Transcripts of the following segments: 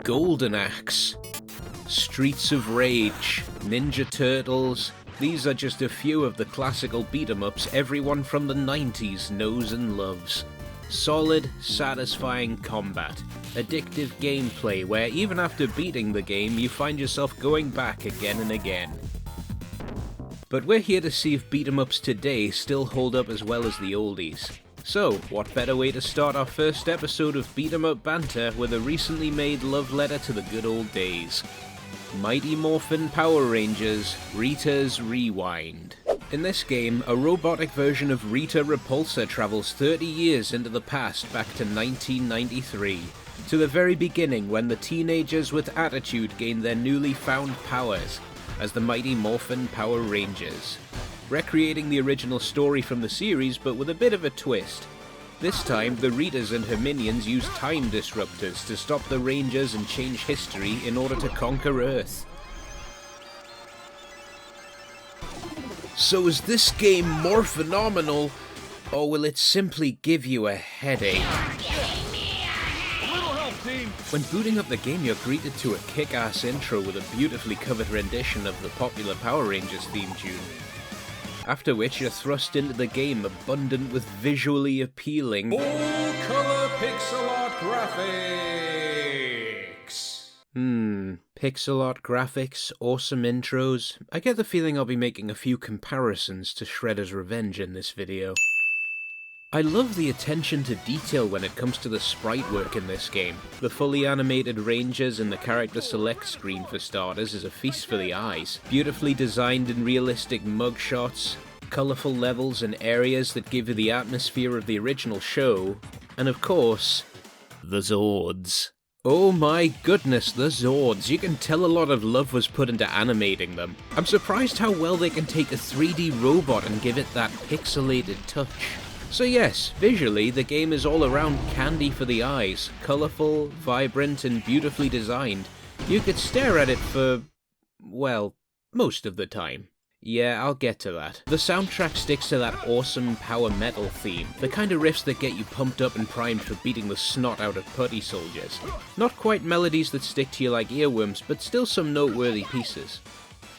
Golden Axe, Streets of Rage, Ninja Turtles. These are just a few of the classical beat-em-ups everyone from the 90s knows and loves. Solid, satisfying combat, addictive gameplay where even after beating the game you find yourself going back again and again. But we're here to see if beat-em-ups today still hold up as well as the oldies. So, what better way to start our first episode of Beat 'em Up Banter with a recently made love letter to the good old days. Mighty Morphin Power Rangers, Rita's Rewind. In this game, a robotic version of Rita Repulsor travels 30 years into the past back to 1993, to the very beginning when the teenagers with attitude gain their newly found powers as the Mighty Morphin Power Rangers, recreating the original story from the series but with a bit of a twist. This time, the Ritas and her minions use time disruptors to stop the Rangers and change history in order to conquer Earth. So is this game more phenomenal, or will it simply give you a headache? When booting up the game, you're greeted to a kick-ass intro with a beautifully covered rendition of the popular Power Rangers theme tune. After which you're thrust into the game abundant with visually appealing full-color pixel art graphics. Pixel art graphics, awesome intros. I get the feeling I'll be making a few comparisons to Shredder's Revenge in this video. I love the attention to detail when it comes to the sprite work in this game. The fully animated Rangers and the character select screen for starters is a feast for the eyes. Beautifully designed and realistic mugshots, colourful levels and areas that give you the atmosphere of the original show, and of course, the Zords. Oh my goodness, the Zords. You can tell a lot of love was put into animating them. I'm surprised how well they can take a 3D robot and give it that pixelated touch. So yes, visually, the game is all around candy for the eyes, colourful, vibrant, and beautifully designed. You could stare at it for, well, most of the time. Yeah, I'll get to that. The soundtrack sticks to that awesome power metal theme, the kind of riffs that get you pumped up and primed for beating the snot out of putty soldiers. Not quite melodies that stick to you like earworms, but still some noteworthy pieces.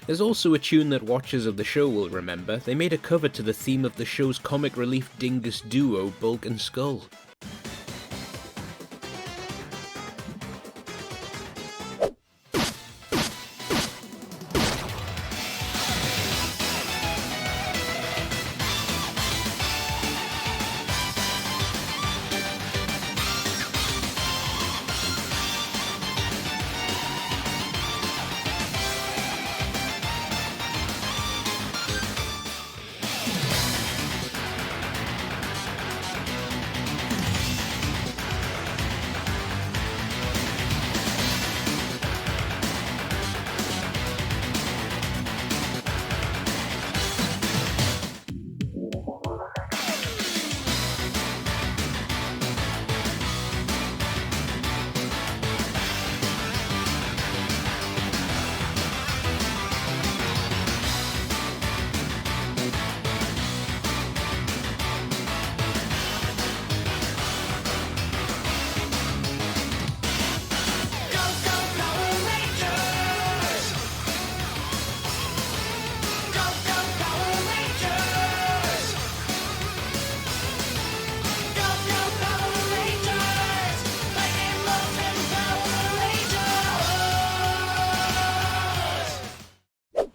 There's also a tune that watchers of the show will remember. They made a cover to the theme of the show's comic relief dingus duo, Bulk and Skull.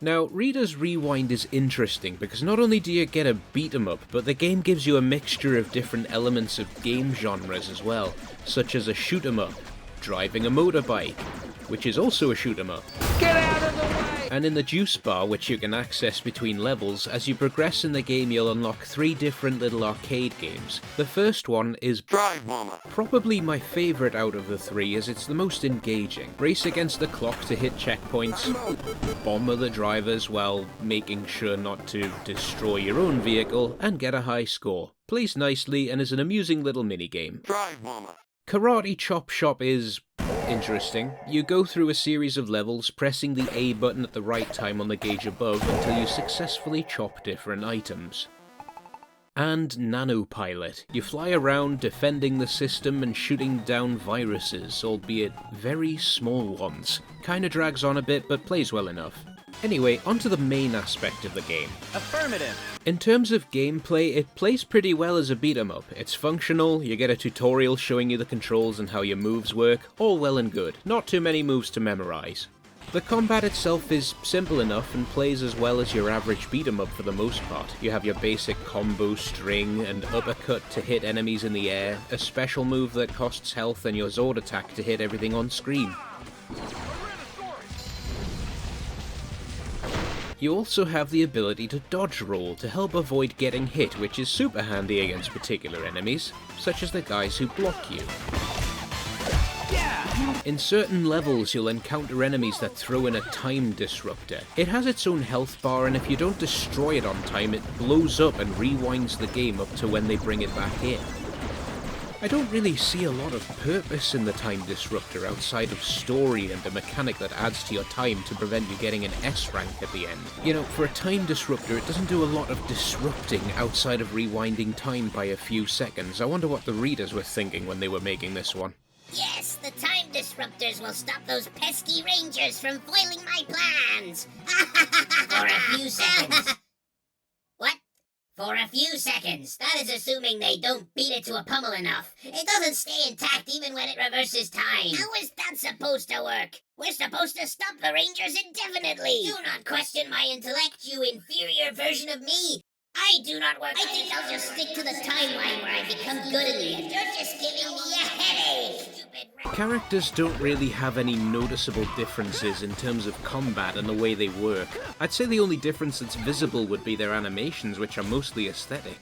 Now, Rita's Rewind is interesting because not only do you get a beat-em-up, but the game gives you a mixture of different elements of game genres as well, such as a shoot-em-up, driving a motorbike, which is also a shoot-em-up. Get out of the way! And in the juice bar, which you can access between levels, as you progress in the game you'll unlock 3 different little arcade games. The first one is Drive Bomber. Probably my favourite out of the 3 as it's the most engaging. Race against the clock to hit checkpoints, bomb other drivers while making sure not to destroy your own vehicle, and get a high score. Plays nicely and is an amusing little minigame. Drive Bomber. Karate Chop Shop is interesting. You go through a series of levels, pressing the A button at the right time on the gauge above until you successfully chop different items. And Nanopilot. You fly around defending the system and shooting down viruses, albeit very small ones. Kinda drags on a bit, but plays well enough. Anyway, onto the main aspect of the game. Affirmative! In terms of gameplay, it plays pretty well as a beat-em-up. It's functional, you get a tutorial showing you the controls and how your moves work, all well and good. Not too many moves to memorize. The combat itself is simple enough and plays as well as your average beat-em-up for the most part. You have your basic combo string and uppercut to hit enemies in the air, a special move that costs health, and your Zord attack to hit everything on screen. You also have the ability to dodge roll to help avoid getting hit, which is super handy against particular enemies, such as the guys who block you. In certain levels, you'll encounter enemies that throw in a time disruptor. It has its own health bar, and if you don't destroy it on time, it blows up and rewinds the game up to when they bring it back in. I don't really see a lot of purpose in the time disruptor outside of story and a mechanic that adds to your time to prevent you getting an S rank at the end. You know, for a time disruptor, it doesn't do a lot of disrupting outside of rewinding time by a few seconds. I wonder what the readers were thinking when they were making this one. Yes, the time disruptors will stop those pesky rangers from foiling my plans! For a few seconds. What? For a few seconds. That is assuming they don't beat it to a pummel enough. It doesn't stay intact even when it reverses time. How is that supposed to work? We're supposed to stop the rangers indefinitely! Do not question my intellect, you inferior version of me! I do not work. I think I'll just stick to the timeline where I become good in the end. You're just giving me a headache, stupid. Characters don't really have any noticeable differences in terms of combat and the way they work. I'd say the only difference that's visible would be their animations, which are mostly aesthetic.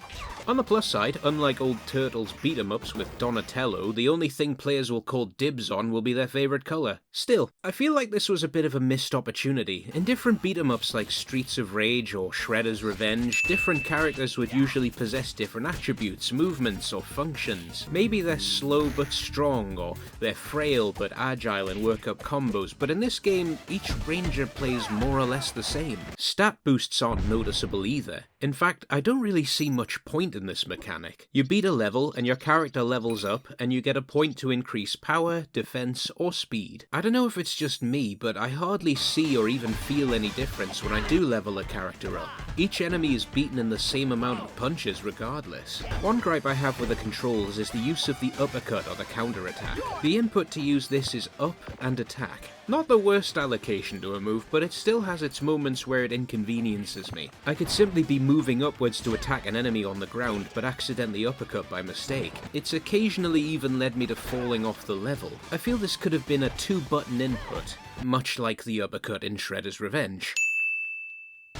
On the plus side, unlike old Turtles beat-em-ups with Donatello, the only thing players will call dibs on will be their favourite colour. Still, I feel like this was a bit of a missed opportunity. In different beat-em-ups like Streets of Rage or Shredder's Revenge, different characters would usually possess different attributes, movements, or functions. Maybe they're slow but strong, or they're frail but agile and work up combos, but in this game, each ranger plays more or less the same. Stat boosts aren't noticeable either. In fact, I don't really see much point in this mechanic. You beat a level, and your character levels up, and you get a point to increase power, defense, or speed. I don't know if it's just me, but I hardly see or even feel any difference when I do level a character up. Each enemy is beaten in the same amount of punches regardless. One gripe I have with the controls is the use of the uppercut or the counter attack. The input to use this is up and attack. Not the worst allocation to a move, but it still has its moments where it inconveniences me. I could simply be moving upwards to attack an enemy on the ground, but accidentally uppercut by mistake. It's occasionally even led me to falling off the level. I feel this could have been a 2-button input, much like the uppercut in Shredder's Revenge.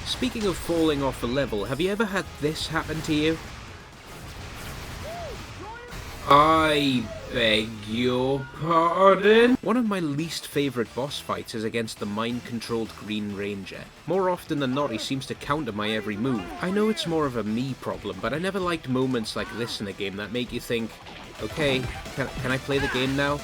Speaking of falling off a level, have you ever had this happen to you? I beg your pardon? One of my least favourite boss fights is against the mind-controlled Green Ranger. More often than not, he seems to counter my every move. I know it's more of a me problem, but I never liked moments like this in a game that make you think, okay, can I play the game now?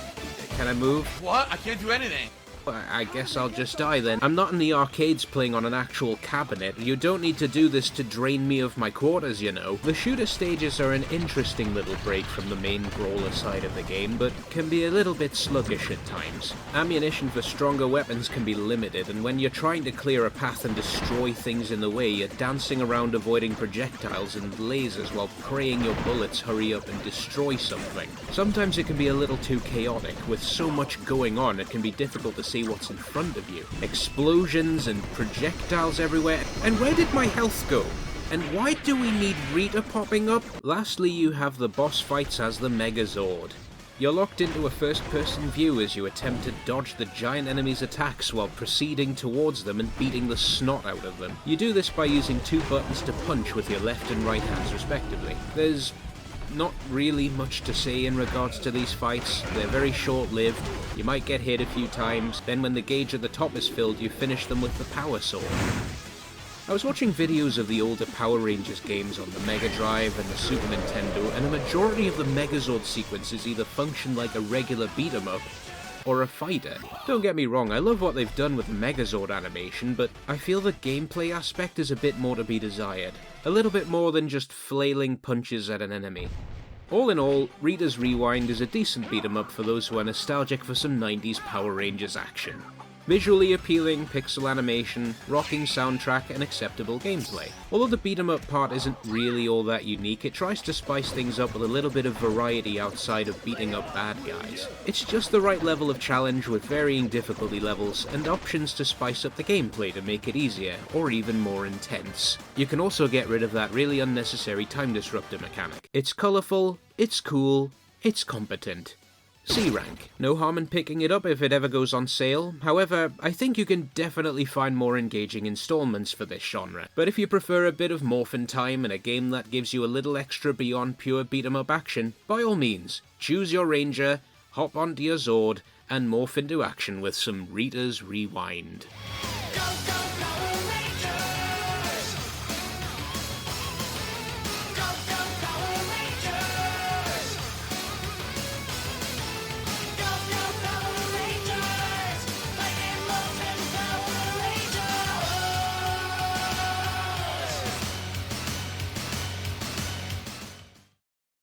Can I move? What? I can't do anything. I guess I'll just die then. I'm not in the arcades playing on an actual cabinet. You don't need to do this to drain me of my quarters, you know. The shooter stages are an interesting little break from the main brawler side of the game, but can be a little bit sluggish at times. Ammunition for stronger weapons can be limited, and when you're trying to clear a path and destroy things in the way, you're dancing around avoiding projectiles and lasers while praying your bullets hurry up and destroy something. Sometimes it can be a little too chaotic. With so much going on, it can be difficult to see what's in front of you. Explosions and projectiles everywhere. And where did my health go? And why do we need Rita popping up? Lastly, you have the boss fights as the Megazord. You're locked into a first-person view as you attempt to dodge the giant enemy's attacks while proceeding towards them and beating the snot out of them. You do this by using 2 buttons to punch with your left and right hands respectively. There's not really much to say in regards to these fights. They're very short-lived. You might get hit a few times, then when the gauge at the top is filled, you finish them with the Power Sword. I was watching videos of the older Power Rangers games on the Mega Drive and the Super Nintendo, and a majority of the Megazord sequences either function like a regular beat-em-up, or a fighter. Don't get me wrong, I love what they've done with the Megazord animation, but I feel the gameplay aspect is a bit more to be desired. A little bit more than just flailing punches at an enemy. All in all, Rita's Rewind is a decent beat 'em up for those who are nostalgic for some 90s Power Rangers action. Visually appealing, pixel animation, rocking soundtrack, and acceptable gameplay. Although the beat 'em up part isn't really all that unique, it tries to spice things up with a little bit of variety outside of beating up bad guys. It's just the right level of challenge with varying difficulty levels, and options to spice up the gameplay to make it easier, or even more intense. You can also get rid of that really unnecessary time disruptor mechanic. It's colourful, it's cool, it's competent. C rank. No harm in picking it up if it ever goes on sale. However, I think you can definitely find more engaging installments for this genre. But if you prefer a bit of Morphin time and a game that gives you a little extra beyond pure beat 'em up action, by all means, choose your Ranger, hop onto your Zord, and morph into action with some Rita's Rewind. Go, go!